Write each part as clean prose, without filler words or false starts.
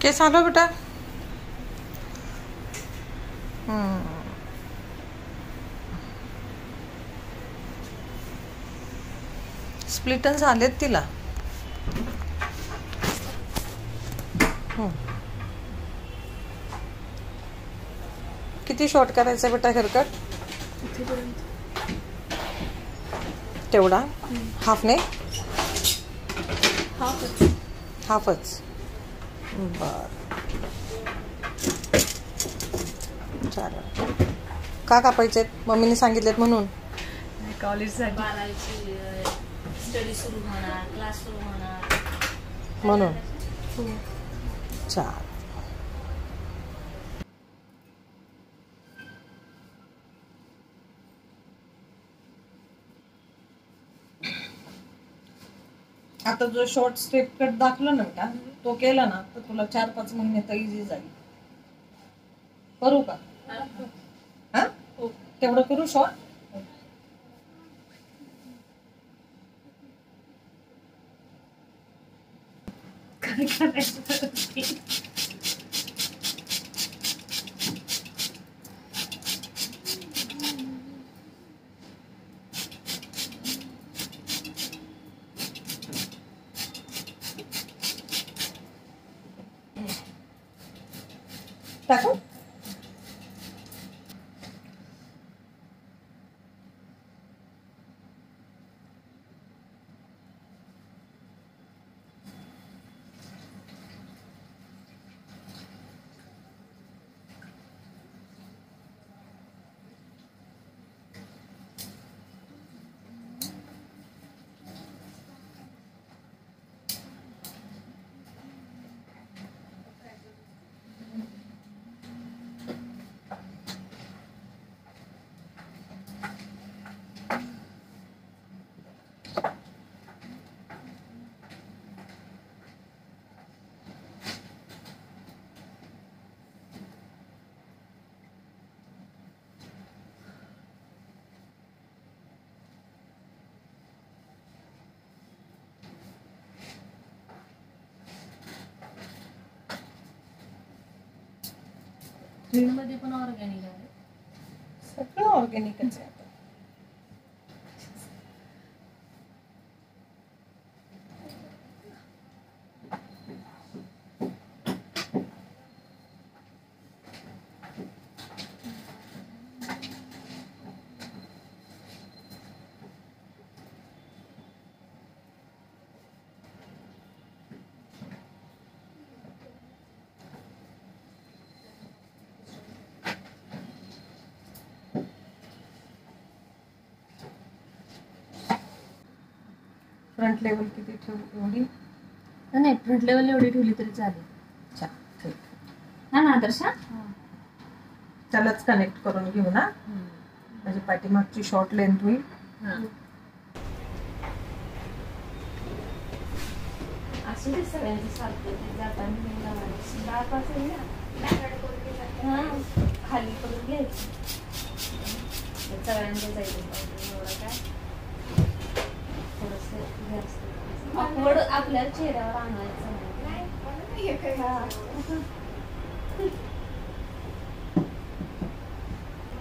केस आलो बेटा. स्प्लिटन्स आलेत तिला. किती शॉर्ट करायचं बेटा हेअरकट? तेवढा हाफ नाही, हाफच. बर चालेल. का कापायचे? मम्मीने सांगितलेत म्हणून. कॉलेजसाठी स्टडी सुरू होणार, क्लास सुरू होणार म्हणून. चाल. आता जो शॉर्ट स्टेप कट दाखवला ना बेटा, तो केला ना तर तुला 4-5 महिने तर इझी जाईल. करू का? हा तेवढं करू शॉर्ट. टाकू. मध्ये पण ऑर्गॅनिक आहे, सगळं ऑर्गॅनिकच आहे. फ्रंट लेवल किती ठेवू? एवढी नाही, फ्रंट लेवल एवढी ठेवली तरी चालेल. अच्छा ठीक. हा ना आदर्शा, त्यालाच कनेक्ट करून घेऊ ना, म्हणजे पाठीमागची शॉर्ट लेंथ होईल. असू दे सगळ्यांचं सारखं जाताना खाली करून घ्यायचं सगळ्यांचं जायचं एवढं काय थोडस आवड आपल्या चेहऱ्यावर आणायचं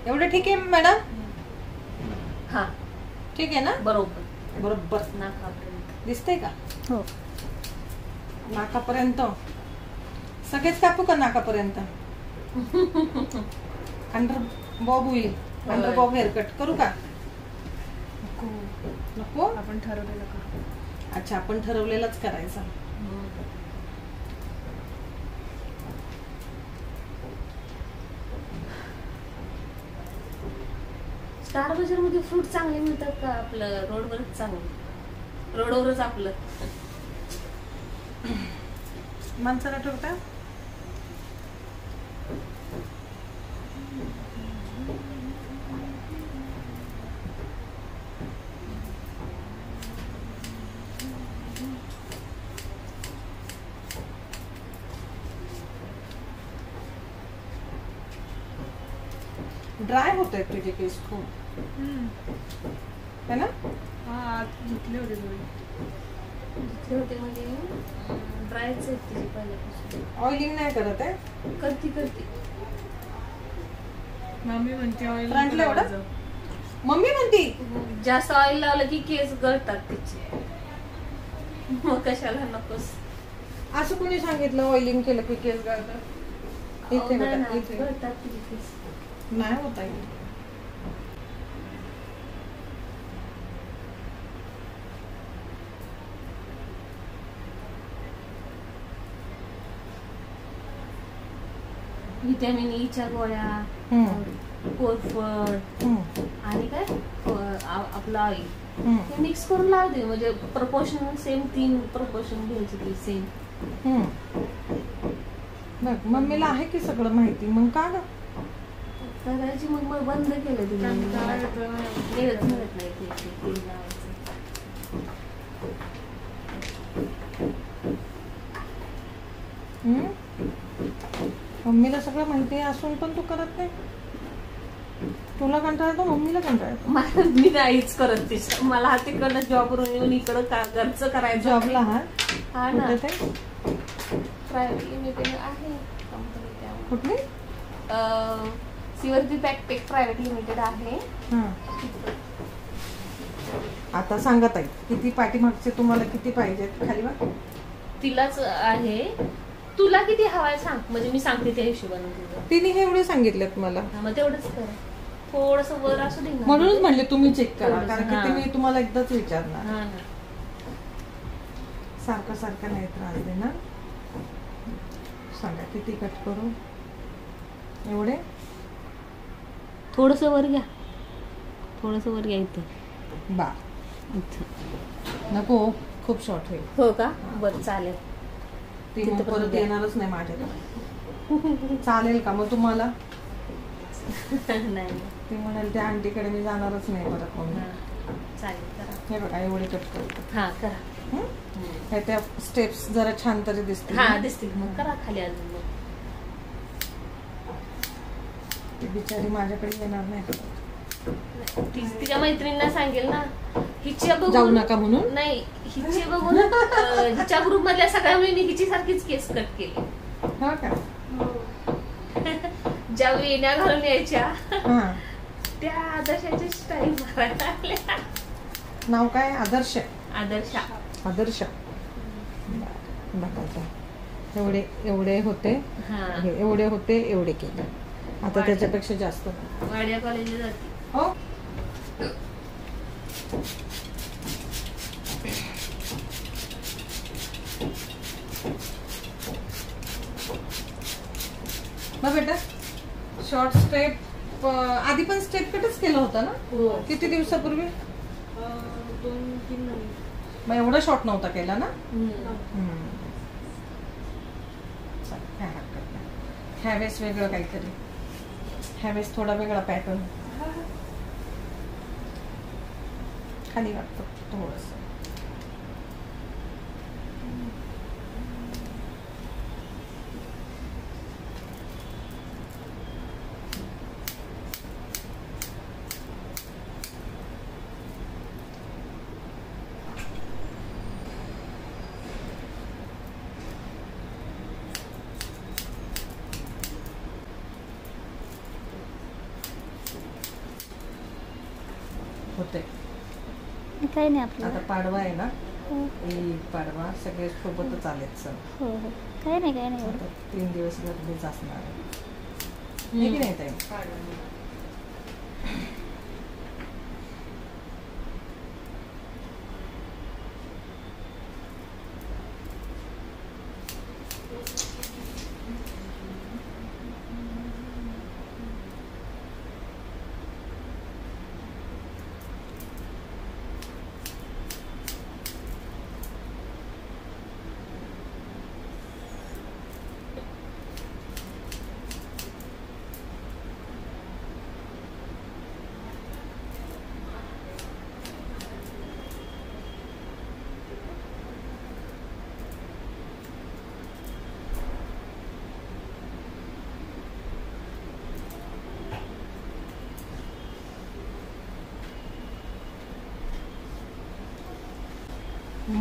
एवढं ठीक आहे मॅडम? हा ठीक आहे ना? बरोबर बरोबर. नाकापर्यंत दिसतंय का? हो. नाकापर्यंत सगळेच कापू का नाकापर्यंत? अंडर बॉब होईल. अंडर बॉब हेअरकट करू का? नको. आपण ठरवलेलं करू. अच्छा, आपण ठरवलेलंच करायचं. स्टार बाजार मध्ये फ्रूट चांगले मिळतात का? आपलं रोडवरच चांगलं, रोडवरच आपलं माणसाला ठेवता. ड्राय होत आहे तुझे केस खूप, है ना? धुतले होते म्हणजे ड्रायच आहे तिची पहिल्यापासून. ऑइलिंग नाही करत आहे. करती मम्मी म्हणते ऑइल फ्रंटला एवढं मम्मी म्हणती. जास्त ऑइल लावलं की केस गळतात तिचे, मग कशाला नकोस. असं कोणी सांगितलं ऑइलिंग केलं की केस गळतात? इथे नाही बघा, ना, इथे गळतात तिचे केस. नाही होत आहे. व्हिटॅमिन ईच्या गोळ्या, कोरफड आणि काय आपलं ऑइल हे मिक्स करून लावते. म्हणजे प्रपोर्शन सेम, 3 प्रपोर्शन घ्यायची ती सेम. बघ मम्मीला आहे की सगळं माहिती, मग का ग करायची. मग बंद केलं तिने. मिळत नाही ते तेल लावायचं. मम्मीला सगळं माहिती असून पण तू करत नाही. तुला कंटाळा येतो, मम्मीला कंटाळा येतो. मी नाहीच करत ते. मला हा तिकडनं जॉबवरून येऊन इकडं घरचं करायचं. जॉबला हा ना कुठे ते प्रायव्हेट लिमिटेड आहे कंपनी. त्यामुळे कुठली सिवर्ती पॅकटेक प्रायव्हेट लिमिटेड आहे. आता सांगत आहे किती पाठीमागचे तुम्हाला किती पाहिजेत खाली बघ. तिलाच आहे. तुला किती हवाय सांग, म्हणजे मी सांगते त्या हिशोबाने तुझं. तिने हे एवढे सांगितलेत मला. मग तेवढंच कर. थोडस वर असू दे ना. म्हणूनच म्हणले तुम्ही चेक करा, थोडंसं, कारण की हा. ते मी तुम्हाला एकदाच विचारणार. हा ना. सारखं सारखं नाही त्रास देणार. सांगा किती कट करू. एवढे थोडस वर घ्या. थोडस वर घ्या इथं. बा नको खूप शॉर्ट होईल. हो का? बरं चालेल. ती मग परत येणारच नाही माझ्याकडे. चालेल का मग तुम्हाला? नाही ती म्हणाल त्या आंटीकडे मी जाणारच नाही परत. मग चालेल करा. हे बघा एवढे कट करतो. हा करा. हे त्या स्टेप्स जरा छान तरी दिसतील. हा दिसतील. मग करा खाली अजून. मग ती बिचारी माझ्याकडे येणार नाही परत. तिच्या मैत्रिणींना सांगेल ना हिच्या बघून. जाऊ नका म्हणून. नाही हिची बघून हिच्या ग्रुप मधल्या सगळ्या मुलींनी हिची सारखीच केस कट केली. हो का? ज्या वेण्या घालून यायच्या हा. त्या आदर्शाची स्टाईल मारायला लागल्या. नाव काय? आदर्श. आदर्शा. आदर्श. बघा एवढे एवढे होते. हे एवढे होते, एवढे केले. आता त्याच्यापेक्षा जास्त. वाड्या कॉलेजला जाते. हो मग बेटा शॉर्ट स्टेप आधी पण स्टेप कटच केलं होतं ना? हो. किती दिवसापूर्वी? 2-3 महिने. मग एवढा शॉर्ट नव्हता केला ना? काय हरकत नाही. ह्यावेळेस वेगळं काहीतरी. ह्यावेळेस थोडा वेगळा पॅटर्न. खाली वाटतं थोडस. होते. काही नाही आपलं. आता पाडवा आहे ना? पाडवा सगळे सोबतच आलेत सण. हो हो काही नाही काही नाही. आता 3 दिवस गर्दीच असणार आहे. हे की नाही ताई?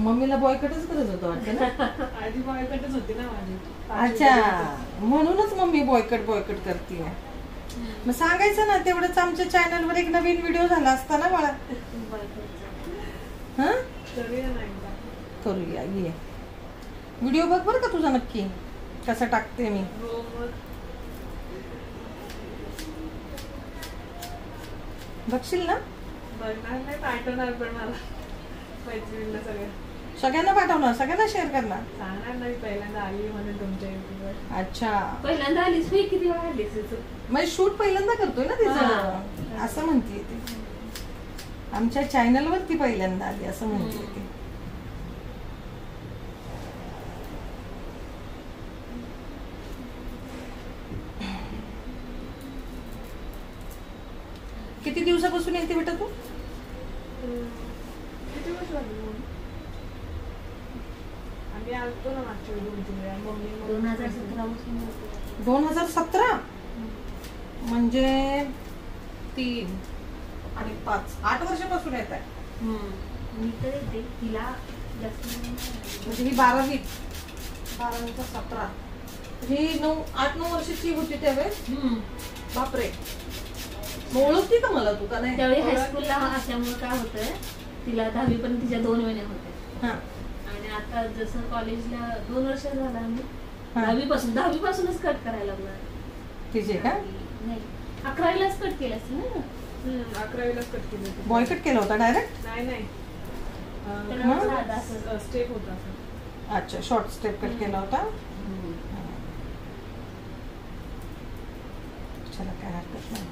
मम्मीला बॉयकटच करत होतं वाटतं ना. आधी बॉयकटच होती ना माझी. अच्छा, म्हणूनच मम्मी बॉयकट करते. मग सांगायचं ना, तेवढंच आमच्या चॅनलवर एक नवीन व्हिडिओ झाला असता ना बाळा. हा करूया ना एकदा. करूया, ये व्हिडिओ बघ बरं का तुझा नक्की कसा टाकते मी. हो मग बघशील ना. बघणार नाही, पाठवणार पण मला मैत्रिणीला सगळ्या. सगळ्यांना पाठवणार, सगळ्यांना शेअर करणार. सांगणार नाही पहिल्यांदा आली म्हणून तुमच्या युट्यूबवर. अच्छा, पहिल्यांदा आलीस मी किती वेळा आलीस तू? म्हणजे शूट पहिल्यांदा करतोय ना तिचं, हा. असं म्हणतीये ती. आमच्या चॅनल वरती पहिल्यांदा आली असं म्हणतीये ती. किती दिवसापासून येते बेटा तू? किती वर्ष झाली मग? आम्ही आलतो ना मागच्या वेळी 2-3 वेळा. मम्मी 2017 पासून होते. 2017 म्हणजे 3 आणि 5 8 वर्षापासून येत आहे. मी तर येते तिला जास्त नाही. म्हणजे ही 12वी 17 ही 8-9 वर्षाची होती त्यावेळेस. बापरे, मग ओळखते का मला तू का नाही? त्यावेळी हायस्कूलला असल्यामुळे काय होतंय, तिला 10वी पण तिच्या 2 महिने होते. हा. आणि आता जसं कॉलेजला 2 वर्ष झालं आम्ही हा. 10वी पासूनच कट करायला लागणार. तिचे का नाही 11वीलाच कट केलं असेल ना. 11वीलाच कट केली होती. बॉयकट केला होता डायरेक्ट? नाही त्याला साधा असं. स्टेप होता असं. अच्छा, शॉर्ट स्टेप कट केला होता. चला, काय हरकत नाही.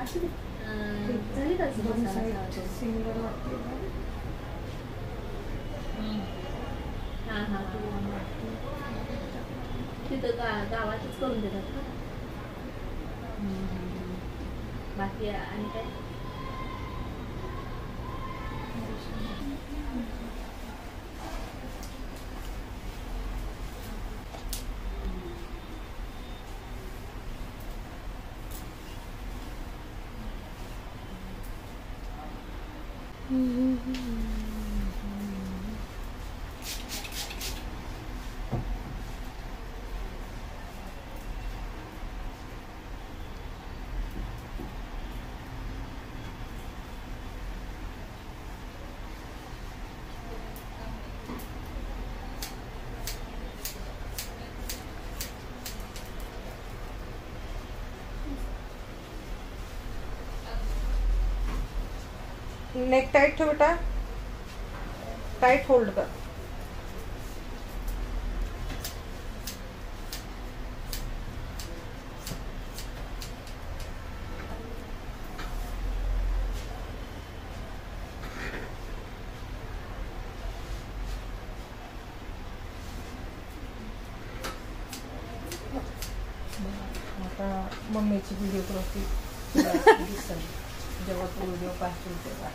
असू दे. झाली का असं दोन्ही मसाला side लावायचा? similar वाटते ना? हा हा. तिथं गावातच करून देतात का? बाकी आणि काय? नेक टाइट ठेव बेटा, टाइट होल्ड कर. आता मम्मीची व्हिडिओग्राफी दिसेल जेव्हा तू व्हिडिओ पाहशील तेव्हा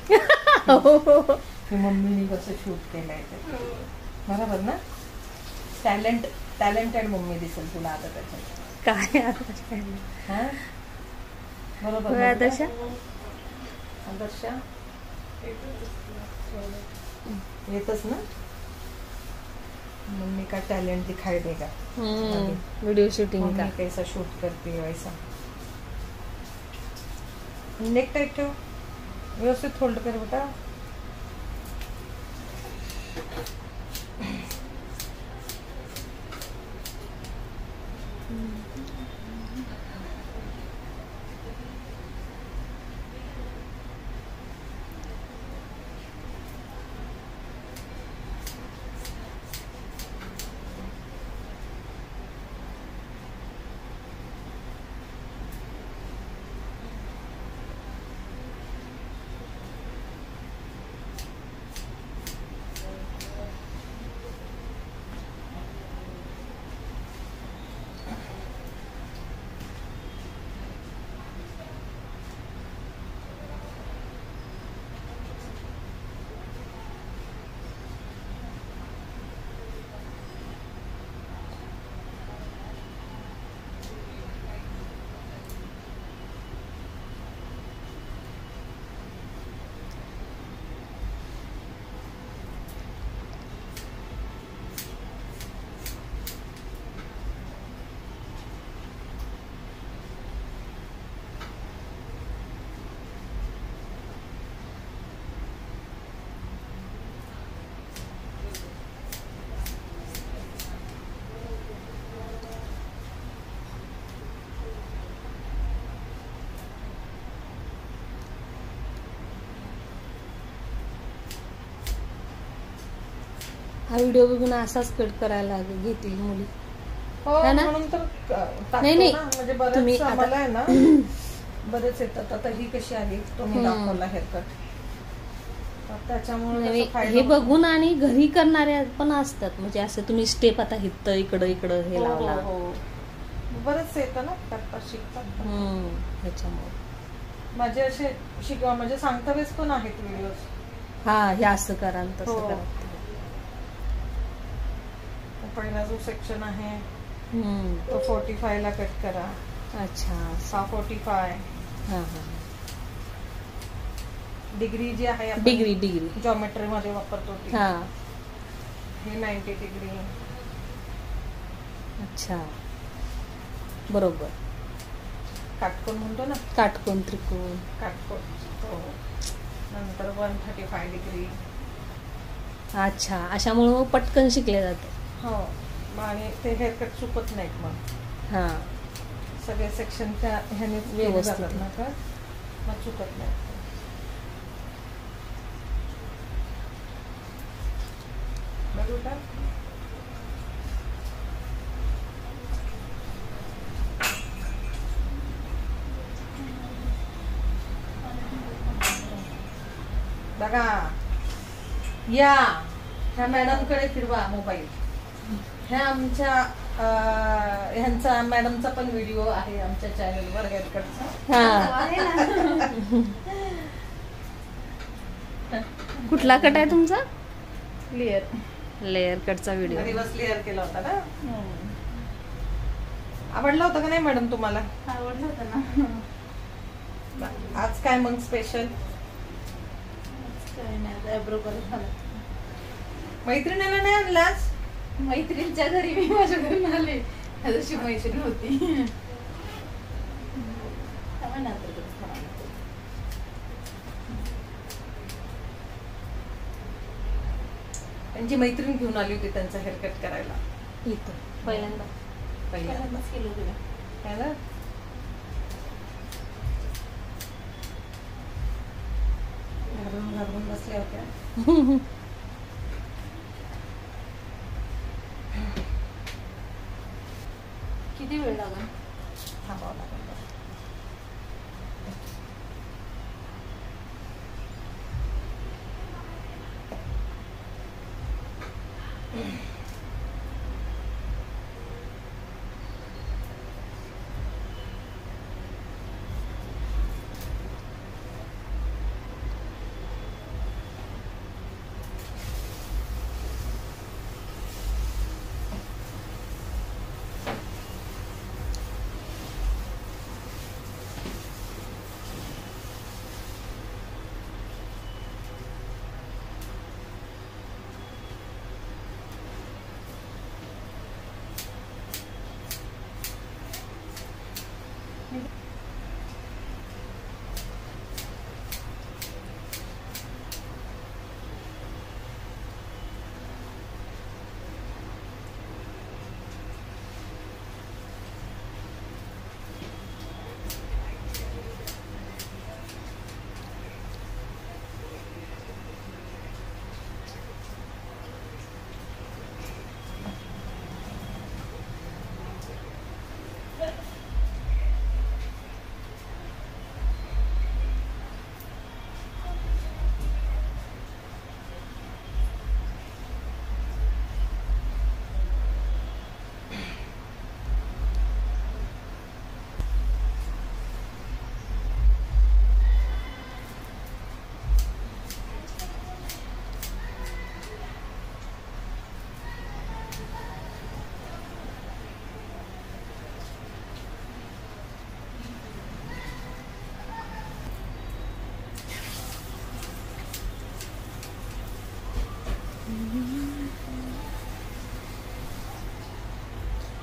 की मम्मीने कसं शूट केलंय ते. बरोबर ना? टॅलेंटेड मम्मी दिसेल तुला आता त्याच्यात. काय हा? बरोबर ना आदर्शा? बेटा? आदर्शा येतच ना? मम्मी का टैलेंट दिखाई देगा. वीडियो शूटिंग मम्मी का. कैसा शूट करती है वैसा. नेक टाइट ठेव, व्यवस्थित होल्ड कर बेटा. हा व्हिडिओ बघून असाच कट करायला घेतील मुली. हो है ना? म्हणून तर टाकतो नाही, नाही. ना. म्हणजे तुम्ही बरेच आता- आम्हाला आहे ना बरेच येतात. आता ही कशी आली तुम्ही दाखवला हेअरकट, त्याच्यामुळे नाही, त्याचा फायदा हे होतो. बघून आणि घरी करणारे पण असतात. म्हणजे असं तुम्ही स्टेप आता हित इकडं इकडं हे हो, लावला. हो, हो. बरेच येतं ना करतात शिकतात. ह्याच्यामुळे माझे असे शिकवा म्हणजे सांगता वेळेस पण आहेत व्हिडिओज. हा हे असं करा आणि हो. तसं करा. पहिला जो सेक्शन आहे हम्म. तो 45 ला कट करा. अच्छा. हा 45 हा हा. डिग्री जी आहे आपण डिग्री जॉमेट्री मध्ये वापरतो ती. हा. हे 90 डिग्री. अच्छा बरोबर. काटकोन म्हणतो ना, काटकोन त्रिकोण. काटकोन. हो. नंतर 135 डिग्री. अच्छा अशामुळे मग पटकन शिकले जाते. हो. आणि ते हेअरकट चुकत नाहीत मग. हा सगळे सेक्शन त्या ह्याने व्यवस्थित. जातात ना का मग चुकत नाही. बरोबर. बघा या ह्या मॅडमकडे फिरवा मोबाईल. ह्या आमच्या ह्यांचा मॅडमचा पण व्हिडिओ आहे आमच्या चॅनलवर हेअरकटचा. हा. कुठला कट आहे तुमचा? लेअर कटचा व्हिडिओ. दिवस क्लिअर केला होता ना. आवडला होता का नाही मॅडम तुम्हाला? आवडलं होतं ना. आज काय मग स्पेशल? काही नाही, आयब्रो करत झालं. मैत्रिणीला नाही आणलास? मैत्रिणीच्या घरी मी माझ्या घरून आले. त्या दिवशी मैत्रीण होती. त्यामुळे नंतर करत थोडा. त्यांची मैत्रीण घेऊन आली होती त्यांचा हेअरकट करायला इथं पहिल्यांदा. पहिल्यांदाच केलं होतं. है ना? घाबरून बसल्या होत्या. किती वेळ लागला? थांबावं लागेल.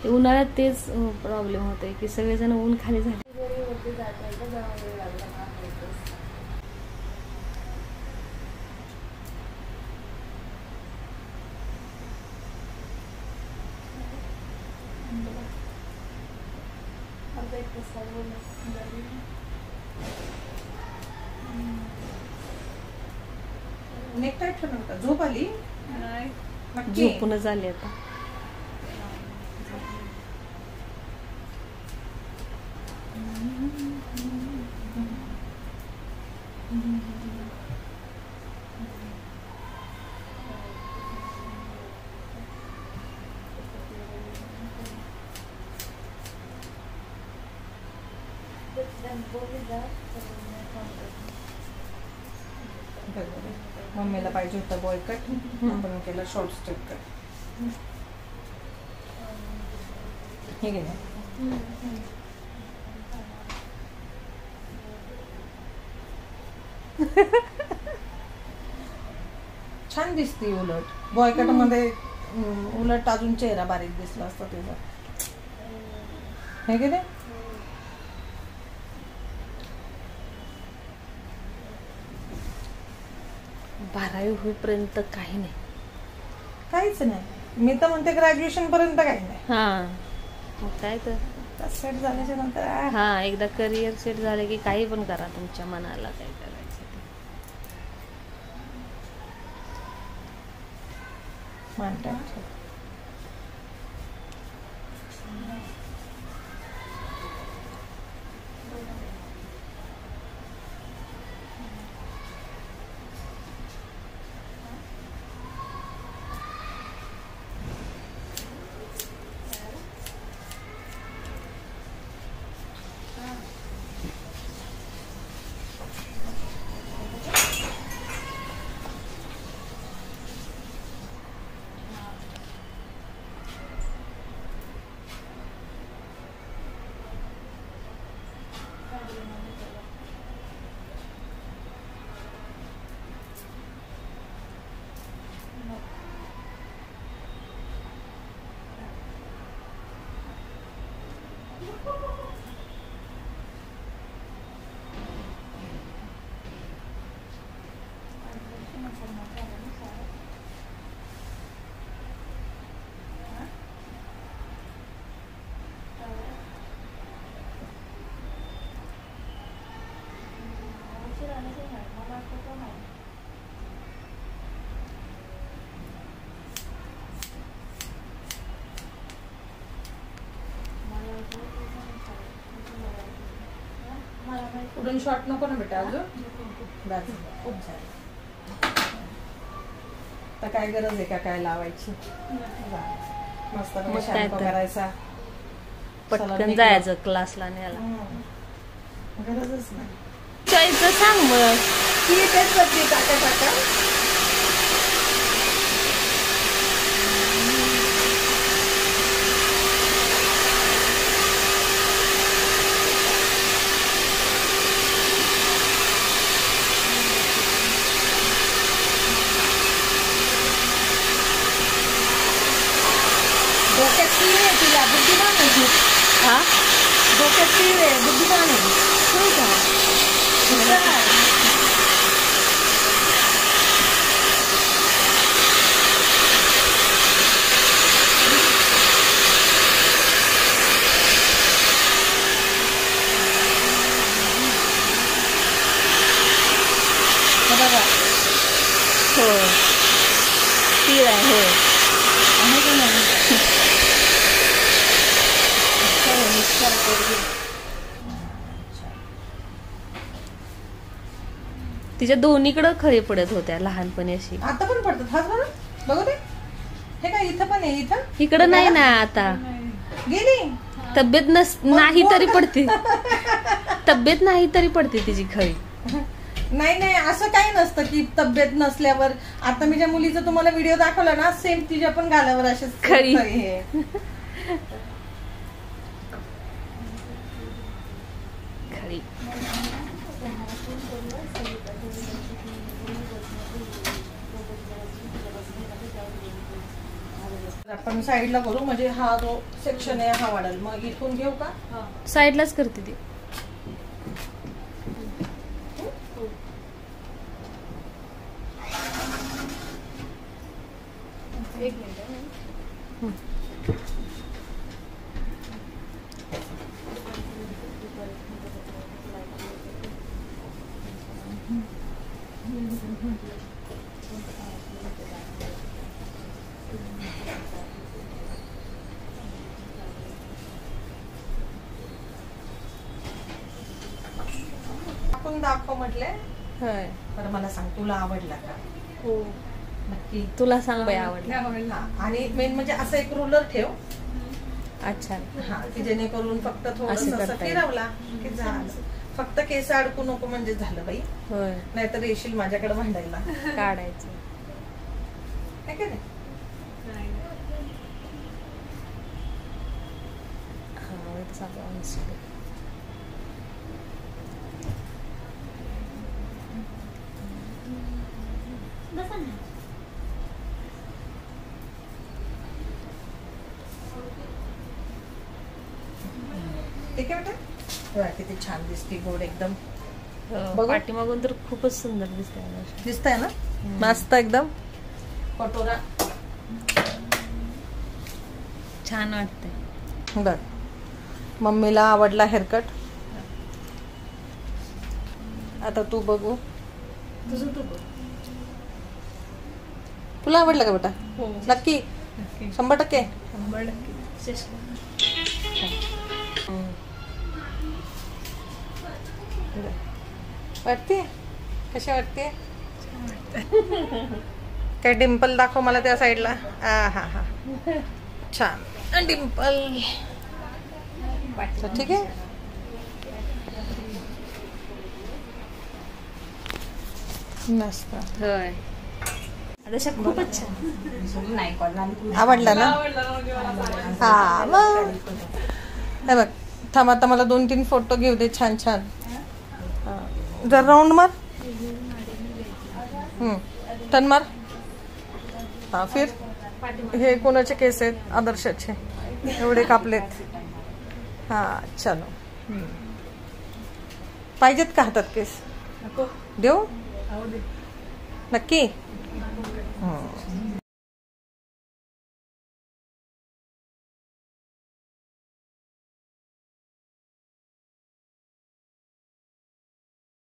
ते उन्हाळ्यात तेच प्रॉब्लेम होते की सगळेजण ऊन खाली झाले. नेकटाय ठेवू नका. झोप आली? नाही, नक्की. झोपूनच आली आता. मम्मीला पाहिजे होतं बॉय कट, आपण केलं शॉर्ट स्टेप कट. हे घे ना. छान दिसते उलट बॉय कट मध्ये. उलट अजून चेहरा बारीक दिसला असता तुझा. हे घे ना. बारावी होईपर्यंत काही नाही. काहीच नाही. मी तर म्हणते ग्रॅज्युएशन पर्यंत काही नाही. हा मग काय तर. सेट झाल्याच्या नंतर हा एकदा करिअर सेट झालं की काही पण करा तुमच्या मनाला काय करायचं ते. मानतात. पुढून शॉर्ट नको ना बेटा अजून. बस खूप झालं. तर काय गरज आहे का काय लावायची. मस्त मग काय शॅम्पू तर. करायचा. पटकन जायचं क्लासला न्यायला. गरजच नाही. जायचं सांग मग. ती तेच करते टाका टाका. डोक्यात ती आहे तिला बुद्धिमान आहे ती. हा डोक्यात ती आहे बुद्धिमान आहे. हो का? हुशार. हे बघा हो तीळ आहे हो. आहे का नाही. चला, मिक्सर करू. तिच्या दोन्हीकडं खळी पडत होत्या लहानपणी अशी. आता पण पडतात. हाच बरं बघू दे. हे काय इथं पण आहे. इथं इकडं नाही ना आता. गेली. तब्येत नाही तरी पडते. तब्येत नाही तरी पडते तिची खळी. नाही नाही असं काही नसतं की तब्येत नसल्यावर. आता मी ज्या मुलीचा तुम्हाला व्हिडिओ दाखवला ना सेम तिच्या पण गालावर असेच खळी. हे. खळी. आपण साईडला करू म्हणजे हा जो सेक्शन आहे हा वाढेल. मग इथून घेऊ का. साईडलाच करते ती. एक मिनिट. करून दाखव म्हटले. होय. तर मला सांग तुला आवडला का? हो. नक्की. तुला सांग बाई आवडला. हा, आणि मेन म्हणजे असं एक रुलर ठेव. अच्छा. हा, की जेणेकरून फक्त थोडस असं असं करता येईल. फिरवला की झालं. फक्त केस अडकू नको म्हणजे झालं बाई. होय. नाहीतर येशील माझ्याकडे भांडायला. काढायचं. है की नाही? हा वैद सांगा ऑनस्टेबल. ठीक आहे बेटा. बघा किती छान दिसते गोड एकदम. हो, पाठीमागून तर खूपच सुंदर दिसतंय. दिसतंय ना? मस्त एकदम कटोरा. छान वाटतंय. बघ मम्मीला आवडला हेअरकट. आता तू बघू. तुझं तू बघ. तुला आवडलं का बेटा? हो. नक्की 100%. 100%. वाटते कशी वाटते? काय डिम्पल दाखव मला त्या साईडला. हा हा छान डिम्पल. ठीक आहे. मस्त. होय. तशा खूपच छान. आवडला ना? हा मग हे बघ थांब आता मला 2-3 फोटो घेऊ दे छान छान. जर राऊंड मार. टर्न मार. हा फिर. हे कोणाचे केस आहेत? आदर्शाचे. एवढे कापलेत. हा चलो. पाहिजेत का हातात केस? देऊ? नक्की.